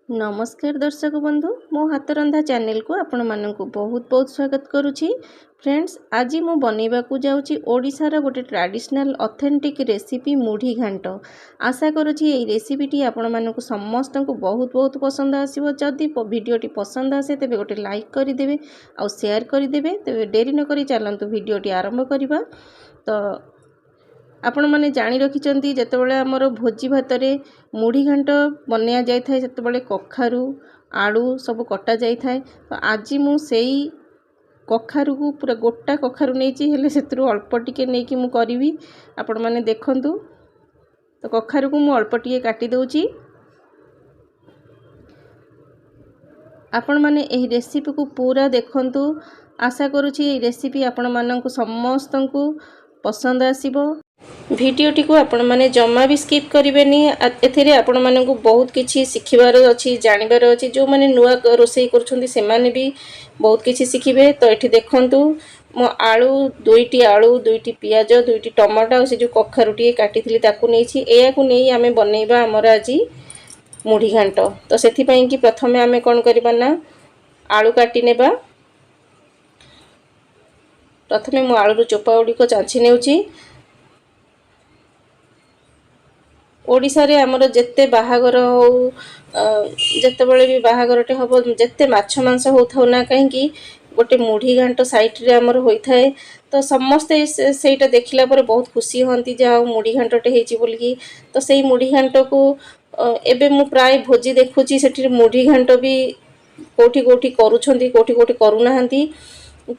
नमस्कार दर्शक बंधु मो हाथ रंधा चैनल को आपण मानक बहुत बहुत स्वागत करुछि। फ्रेंड्स आज मु बनैबा को जाउछि ओडिशार गोटे ट्रेडिशनल ऑथेंटिक रेसिपी मुढ़ी घांट। आशा करुछि एई रेसिपीटी आपण मानक समस्त को बहुत बहुत पसंद आसीबो। जदि वीडियोटी पसंद आसे तेबे गोटे लाइक करि देबे आ शेयर करि देबे। तेबे देरी न करि चलंतु वीडियोटी आरंभ करिबा। तो आपण माने जानि रखिचंती जेतेबेले हमर भोजी भातरे मुढ़ी घांट बनया जाय थाय सेतेबेले कखारु आलू सब कटा जाय थाय। तो आज मु सेई कखारु को पूरा गोटा कखारु नेची हेले सेतरु अल्प टिके नेकी मु करिवि। आपण माने देखंतु तो कखारु को मु अल्प टिके काटी दउची। आपण माने एही रेसिपी को पूरा देखंतु। आशा करूची एही रेसिपी आपण माननकु समस्तंकु पसंद आसीबो। भिडियोटी को आपण माने जम्मा भी स्किप करिवेनी। एथिरे आपण माननकु बहुत किछि सिखिबार अछि जानिबार अछि। जो माने नुवा रोसई करछुंती से माने भी बहुत किछि सिखिबे। तो एठी देखंतु मो आलू दुईटी पियाज दुईटी टमाटो से जो कखारुटी काटिथिली ताकू नेछि। एया को नेई आमे बनेइबा हमर आजी मुढ़ी घांट। तो सेथि पई कि प्रथमे आमे कोन करबा ना आलू काटी नेबा। प्रथमे मो आलू चोपा उडी को चांछि नेउची। ओडिसा रे हमर जत्ते बाहागर हो जत्ते बेले भी बाहागरटे हबो जत्ते माछ मांस होथाउ ना काहे कि गोटे मुढ़ी घांट साइट रे हमर होई थाए। तो समस्ते सेटा देखिला पर बहुत खुशी होंती जे मुढ़ी घांटटे हेची बोलकी। तो सेई मुढ़ी घांट को एबे मु प्राय भोजी देखुची सेठी मुढ़ी घांट भी कोठी कोठी करूछंती कोठी कोठी करू नाहंती।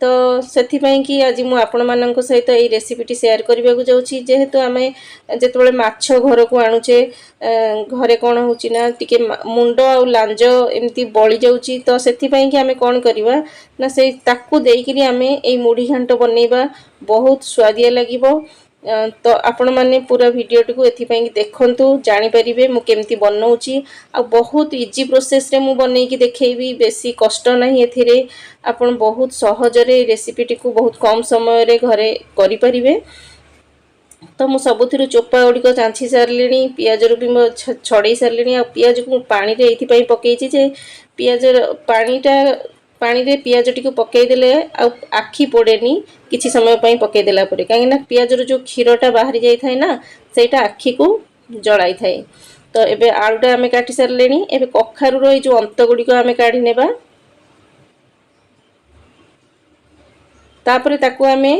तो सेथि पई कि आज मु आपण माननक सहित एई रेसिपीटी शेयर करबा को जाउची। जेहेतु आमे जेतेबेले माछ घर को आणुचे घरे कोन होची ना टिके मुंडो आ लांज एमती बळी जाउची। तो सेथि पई कि आमे कोन करबा ना से ताकू देइकिरी आमे एई मुढ़ी घांट बनेइबा बहुत स्वादिया लागिबो। तो आपण माने पूरा वीडियोटी को एथि पई कि देखंतु जानि परिबे मु केमती बनौची। आ बहुत इजी प्रोसेस रे मु बनेइ कि देखैबी बेसी कष्ट नाही। एथिरे आपण बहुत सहज रे रेसिपीटी को बहुत कम समय रे घरे करि परिबे। तो मु सबुथिरु चोपा उडी को चांछि सारलिनी पियाज रु भी मु छडई सारलिनी। आ पियाज को पानी रे एथि पई पकेइछि जे पियाज पानी रे पियाज टिको पकेइ देले आ आखी पड़ेनी किछि समय पई पकेइ देला परे काहे ना पियाज रो जो खीरोटा बाहरी जाई थाए ना सेटा आखी को जळाई थाए। तो एबे आलूटा आमे काटी सारलेनी। एबे कखारु रो ए जो अंत गुडी को आमे काढी नेबा। तापरे ताकू आमे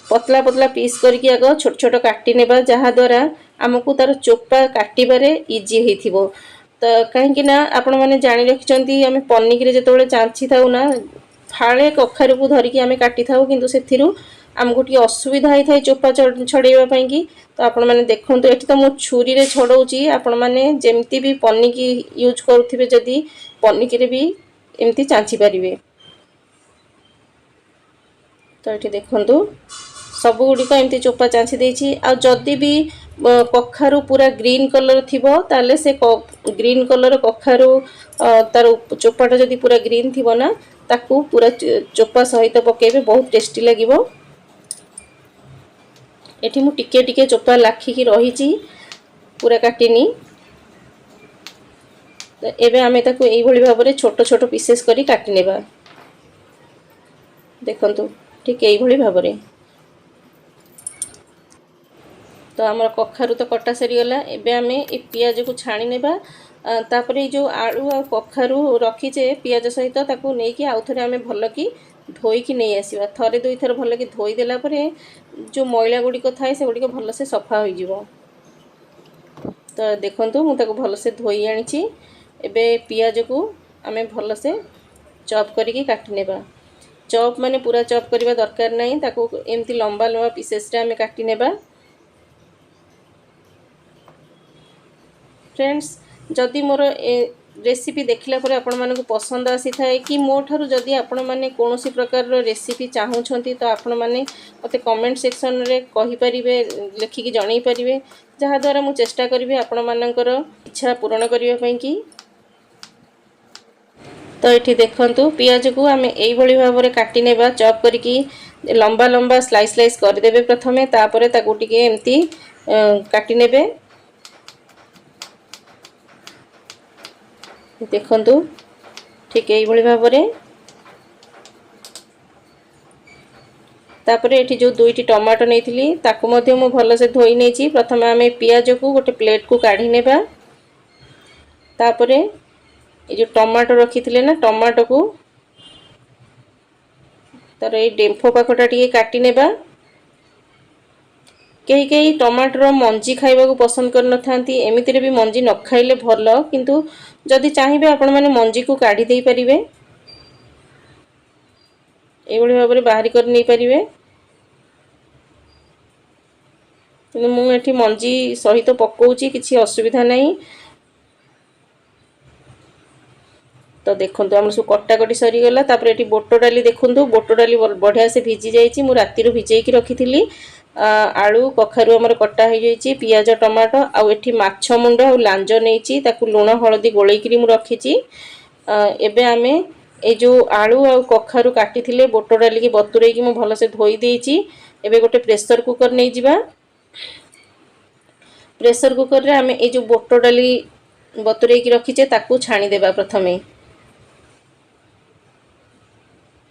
पतला पतला पीस करके आगो छोट छोट काटी नेबा जहा द्वारा हमकु तार चोपा काटिबारे इजी हेथिबो। तो कहीं ना आपण माने जानि रखिचंती आमे पन्निक रे जेतेबेले चांछि थाउ ना फाळे कखारु को धरिकी आमे काटी थाउ किंतु सेथिरु हमकु टी असुविधा हेइ थाए चोपा छडेबा पई कि। तो आपण माने देखंतु एठी तो मु छुरी रे छडौची। आपण माने जेमती भी पन्निक यूज करथिबे जदी पन्निक रे भी एमती चांछि परिबे। तो एठी देखंतु सब गुडी को एमती चोपा चांछि देछि। आ जदी भी कखारु पूरा ग्रीन कलर थिबो ताले से ग्रीन कलर कखारु तार चोपाटा जदी पूरा ग्रीन थिबो ना ताकू पूरा चोपा सहित पकेबे बहुत टेस्टी लागिबो। एठी मु टिके टिके चोपा लाखी की रहिछि पूरा काटिनी। तो एबे आमे ताकू एई भली भाबरे छोट छोट पीसेस करी काटि नेबा। देखंतु ठीक एई भली भाबरे। तो हमर कखारु तो कटा सरी गला। एबे आमे ए पियाज को छाणी नेबा। तापरे जो आलू आ कखारु रखिचे पियाज सहित ताकू नै कि आउथरे आमे भलो की धोई की नै आसीबा। थरे दुई थर भलो की धोई देला परे जो मैला गुडी को थाए से गुडी को भलो से सफा होई जिवो। तो देखंतु मु ताकू भलो से धोई आनिछि। एबे पियाज को आमे भलो से चॉप करिके काटि नेबा। चॉप माने पूरा चॉप करबा दरकार नै ताकू एमती लंबा लंबा पीसेस रे आमे काटि नेबा। फ्रेंड्स जदि मोर रेसिपी देखला पर आपण मानक पसंद आसी थाए कि मो ठारू जदि आपण माने कोनोसी प्रकार रो रेसिपी चाहूछंती तो आपण माने मते कमेंट सेक्शन रे कहि परिबे लिखि कि जणै परिबे जहा द्वारा मु चेष्टा करबी आपण मानकर इच्छा पूर्ण करिया पई कि। तो एठी देखंतु पियाज को आमे एई भली भाबरे काटि नेबा चॉप करिकी लंबा लंबा स्लाइस स्लाइस कर देबे प्रथमे। तापरे ताकू टिके एमती काटि नेबे। देखंतु ठीक एई भाव में तापर ये जो दुईटी टमाटो नहीं ताकू मध्य मु भल से धोई नहीं। प्रथम आम पियाज को गोटे प्लेट को काढ़ी नेबा। तापर ये जो टमाटो रखी थे ना टमाटो को तार ये डेम्फो पाखटा टी काटी नेबा। कई कई टमाटर मंजी खाइबा को पसंद कर न थांती एमितिरे भी मंजी न खाइले भल किंतु जदि चाहिए आपण माने मंजी को काढ़ी दे परिवे एभली भाव में बाहरी कर नहीं पारिबे। किंतु मु एठी मंजी सहित पकाउची किसी असुविधा नहीं। तो देखंतु हम सब कटाकटी सरी गला। तापर एठी बोटो डाली देखंतु बोटो डाली बढ़िया से भिजी जाइछि। मु राती भिजेई की रखिथिली। आलू कखारु हमर कटा हो जाइछि पियाज टमाटो आउ एठी माछ मुंड आ लांज नेइछि ताकू लूण हळदी गोळेइकरी मु रखिछि। एबे आमे ए जो आलू आ कखारु काटिथिले बोटो डाली की बतुरेई की मु भल से धोई देइछि। एबे गोटे प्रेशर कुकर नै जिबा। प्रेशर कुकर रे आमे ए जो बोटो डाली बतुरेई की रखिछे ताकू छाणी देबा प्रथमे।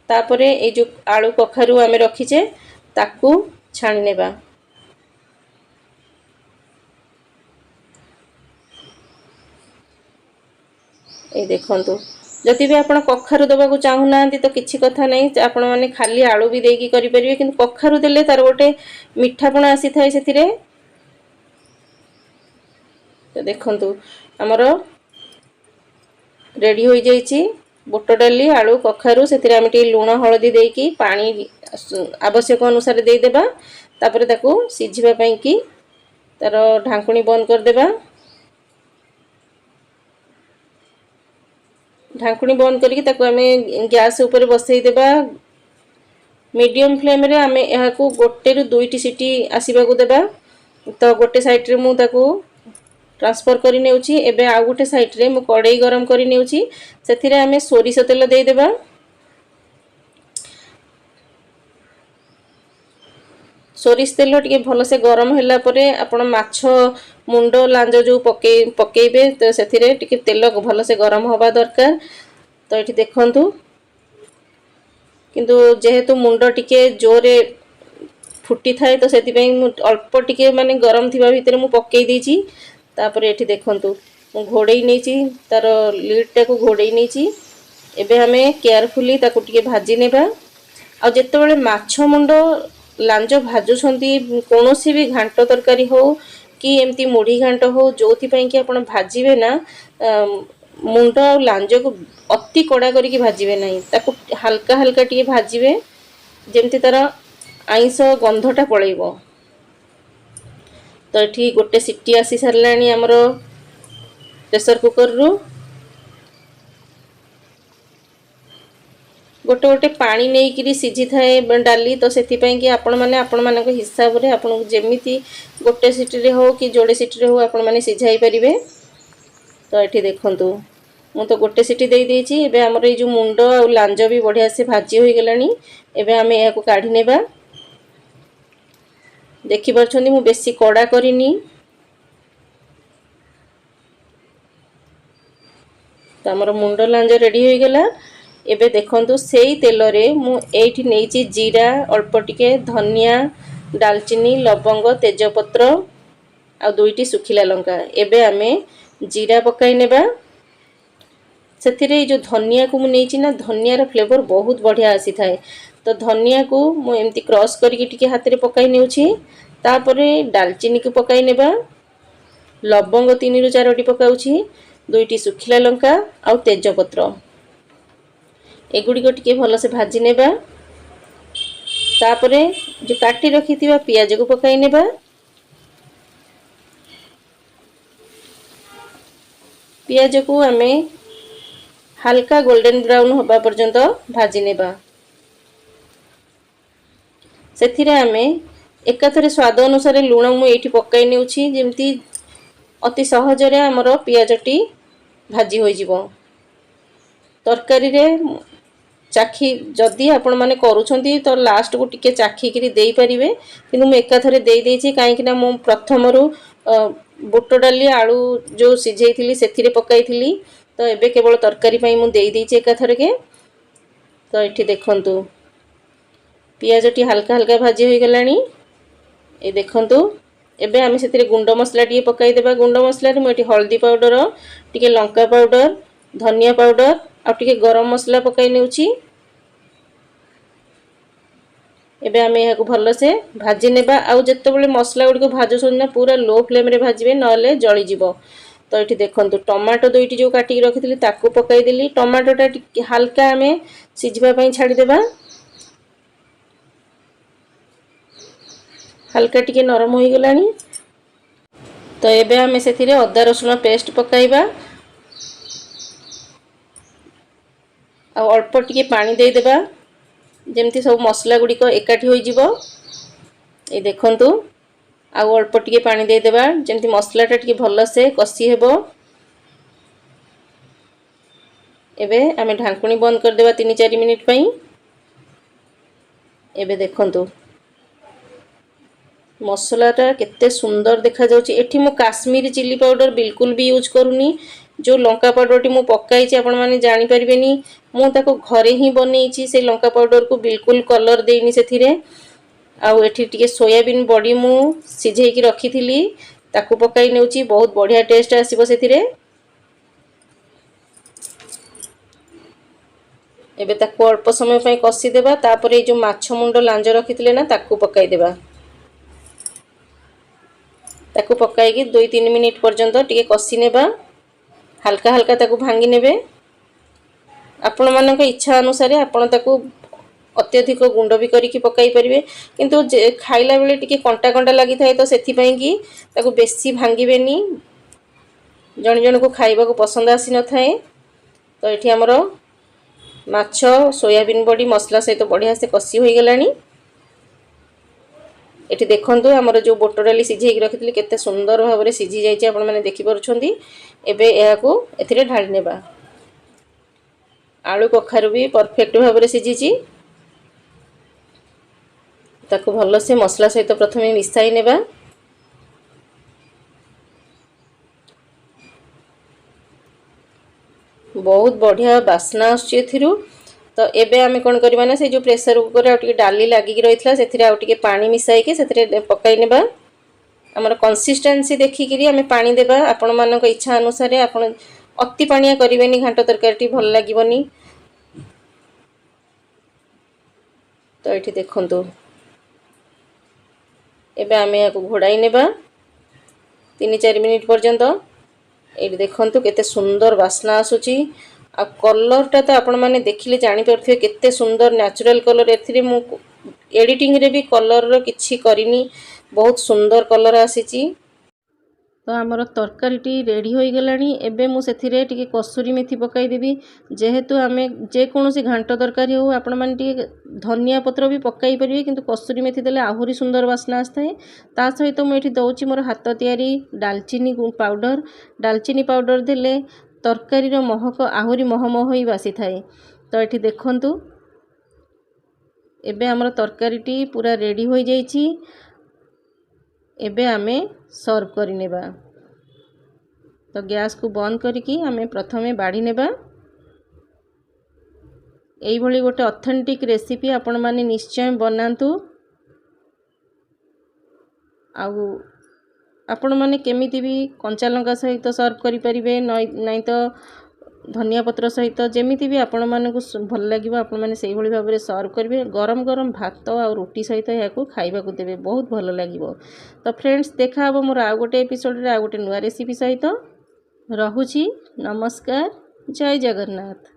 तापरे ए जो आलू कखारु आमे रखिछे ताकू छाणी नेबा। ए देखंतु जदि भी आपण कखारु दबा को चाहू ना तो किछि कथा नहीं आपण माने खाली आलू भी देकी करि परिबे किंतु कखारु देले तार गोटे मिठापण आसी थाए सेथिरे। तो देखंतु हमर रेडी हो जाइछि बुट डाली आलू कखारु सेथिरे आमे टी लूण हळदी देकी पानी आवश्यक अनुसार दे देबा। तापर ताकू सिझिबा पई की तार ढांकुणी बंद कर देबा। ढांकुणी बंद करके ताकू आमे गैस ऊपर बसई देबा। मीडियम फ्लेम रे आमे एहा को गोटे रु दुईटी सीटी आसीबा को देबा। तो गोटे साइड रे मु ताकू ट्रांसफर करि नेउची। एबे आ गोटे साइड रे मु कढ़ाई गरम करि नेउची सेथिरे आमे सोरिष तेल दे देबा। सोरिष तेल टिके भल से गरम होला परे आपण माछ मुंड लांज जो पकेइबे तो सेथिरे टिके तेल भल से गरम होबा दरकार। तो एठी देखंतु किंतु जेहेतु मुंड टिके जोरे फुटी थाए तो सेति पई मु अल्प टिके माने गरम थिबा भितरे मु पकेइ देछि। तापर एठी देखंतु मु घोड़ेई नेछि तार लीड टा को घोड़ेई नेछि। एबे हमें केयरफुली ताकू टिके भाजी नेबा। आ जेतेबेले माछ मुंड लांज भाजुछंती कोनोसी भी घांट तरकारी हो कि एमती मुढ़ी घांट हो जोथि पई कि आपण भाजीबे ना मुंड आ लांज को अति कड़ा करिक भाजीबे नहीं ताकू हल्का हल्का टिके भाजीबे जेमती तार आइंस गंधटा पळेइबो। तो एठी गोटे सिटी आसी सरलानी हमरो प्रेशर कुकर रु। गोटे गोटे पानी नहीं कि सीझी थाए डाली तो सेति पई कि आपण माने आपण मानक हिसाब रे आपण जेमिति गोटे सिटी रे हो कि जोड़े सिटी रे हो आपण माने सिझाई परिबे। तो एठी देखंतु मु तो गोटे सिटी देई देछि। एबे हमर ए जो मुंड आ लांज भी बढ़िया से भाजी होई गेलानी। एबे हमें या को काढी नेबा। देखि परछंदी मु बेसी कड़ा करिनी। तो हमर मुंड लांज रेडी होई गेला। एबे देखंतु सेई तेल रे मु एठी नेइची जीरा अल्प टिके धनिया दालचीनी लवंग तेजपत्र आ दुईटी सुखिला लंका। एबे आमे जीरा पकाई नेबा। सेथिरे जो धनिया को मु नेइची ना धनिया रो फ्लेवर बहुत बढ़िया आसी थाए। तो धनिया को मु एमती क्रॉस करके टिके हाथ रे पकाई नेउची। तापरे दालचीनी को पकाई नेबा। लवंग 3 रु 4टी पकाउची। दुईटी सुखिला लंका आ तेजपत्र एगुड़ी को टिके भल से भाजी नेबा। तापरे जो काटी रखिथिबा पियाज को पकाई नेबा। पियाज को आमे हल्का गोल्डन ब्राउन होबा पर्यंत भाजी नेबा। सेथिरे आमे एकाथरे स्वाद अनुसार लूण मु एठी पकाई नेउची जेमती अति सहज रे हमरो पियाजटी भाजी होई जिवो। तरकारी रे चाखी जदि आपण माने करूछंती तो लास्ट को टिके चाखी करी देई परिबे किंतु मु एकाथरे देई देछि काहे कि ना मु प्रथमरु बुट डाली आलू जो सिझेइथिली सेथिरे पकाइथिली। तो तो एबे केवल तरकारी पाई मु देई देइचे एकाथरके। तो ये देखंतु पियाजटी हल्का हल्का भाजी हो गलानी। ये देखंतु एबे आमे सेतिरे गुंड मसला टिके पकाई देबा। गुंड मसला रे मु एठी हल्दी पाउडर, टिके लंका पाउडर, धनिया पाउडर आ टिके गरम मसला पकाई नेउची। एबे आमे याकू भलो से भाजी नेबा। आ जेतेबेले मसला गुडी को भाजो सुनना पूरा लो फ्लेम रे भाजीबे नले जळी जिवो। तो ये देखंतु टमाटो दुईटी जो काटी रखिथिली ताकू पकाई देली। टमाटोटा टिके हल्का आमे सिझिबा पई छाडी देबा। हल्का टिके नरम हो गलानी। तो एबे आमे सेथिरे अदा रसुण पेस्ट पकाइबा। आ अल्प टिके पानी दे देबा जेमती सब मसला गुडी को एकाठी होई जिवो। ए देखंतु आ अल्प टिके पानी दे देबा जेमती मसलाटा टिके भलो से कसी हेबो। एबे आमे ढांकुणी बंद कर देबा 3-4 मिनिट पई। एबे देखंतु मसलाटा केते सुंदर देखा जाउची। एठी मु काश्मीरी चिली पाउडर बिल्कुल भी यूज करूनी। जो लंका पाउडर टी मु पकाइची आपण माने जानि परिबेनी मु ताको घरे ही बनेइची। से लंका पाउडर को बिल्कुल कलर देइनी सेथिरे। आ एठी टिके सोयाबीन बॉडी मु सिझेई की रखिथिली ताको पकाई नेउची। बहुत बढ़िया टेस्ट आसीबो सेथिरे। एबे ताको अल्प समय पई कसी देबा। तापर ए जो माछ मुंडो लांज रखिथिले ना ताको पकाई देबा। ताको पकाई की 2-3 मिनिट पर्यंत टिके कसी नेबा। हल्का हल्का ताको भांगी नेबे। आपण मानक इच्छा अनुसार आपण ताको अत्यधिक गुंड भी करिकी पकाई परिबे। किंतु खाइला बेले टिके कंटा कंटा लागि थाए तो सेथि पई की ताको बेसी भांगीबेनी। जण जण को खाइबा को पसंद आसी न थाए। तो एठी हमरो माछ सोयाबीन बॉडी मसला सहित बढ़िया से कसी होई गलानी। एठी देखंतु हमर जो बोटर डाली सिझेई रखिथिले केते सुंदर भाबरे सिझी जाईची आपण माने देखि परुछंदी। एबे एहाकू एथिरे ढाଳି नेबा। आलू कखारु भी परफेक्ट भाबरे सिझीची। ताको भलो से मसला सहित प्रथमे मिसाई नेबा। बहुत बढ़िया बास्ना आछी एथिरु। तो एबे आमे कोन करबा ना से जो प्रेशर कुकर आ टिके डाली लागि रहितला सेथिरे आ टिके पानी मिसाई के सेथिरे पकाई नेबा। हमर कंसिस्टेंसी देखि किरी आमे पानी देबा। आपण मानक इच्छा अनुसार आपण अति पानिया करिवेनी घांट तरकारीटी भल लागिबनी। तो एठी देखंतु एबे आमे याकू घोड़ाई नेबा 3-4 मिनिट पर्यंत। एठी देखंतु केते सुंदर बास्ना आसुची। आ कलरटा तो आपण माने देखिले जानि परथिबे केते सुंदर नेचुरल कलर। एथिरे मु एडिटिंग रे भी कलर रो किछि करिनी। बहुत सुंदर कलर आसीची। तो आमर तरकारीटी रेडी हो गलानी। एबे मु सेथिरे टिके कसूरी मेथी पकाई देबी। जेहेतु आमे जे कोनोसी घांट तरकारी हो आपण माने टिके धनिया पत्र भी पकाई परिबे। किंतु कसूरी मेथी देले आहुरी सुंदर बास्ना आस्ताए। ता सहित मु एठी दउची मोर हाथ तयारी दालचीनी पाउडर। दालचीनी पाउडर देले तरकारी रो महक आहुरी महमह होई बासी थाए। तो एठी देखंतु एबे हमर तरकारीटी पूरा रेडी हो जाईची। एबे आमे सर्व करि नेबा। तो गैस को बंद करिकी आमे प्रथमे बाड़ी नेबा। एई भली गोटे ऑथेंटिक रेसिपी आपण माने निश्चय बनांतु। आउ आपण माने केमिति भी कंचा लंका सहित सर्व करि परिबे नै तो धनिया पत्र सहित जेमिति भी आपण मानकु भल लागिबो आपण माने सेही भली भाबरे सर्व करिवे। गरम गरम भात और रोटी सहित याकू खाइबा को देबे बहुत भल लागिबो। तो फ्रेंड्स देखा हबो मोर आ गोटे एपिसोड रे आ गोटे नुवा रेसिपी सहित। रहुची नमस्कार। जय जगन्नाथ।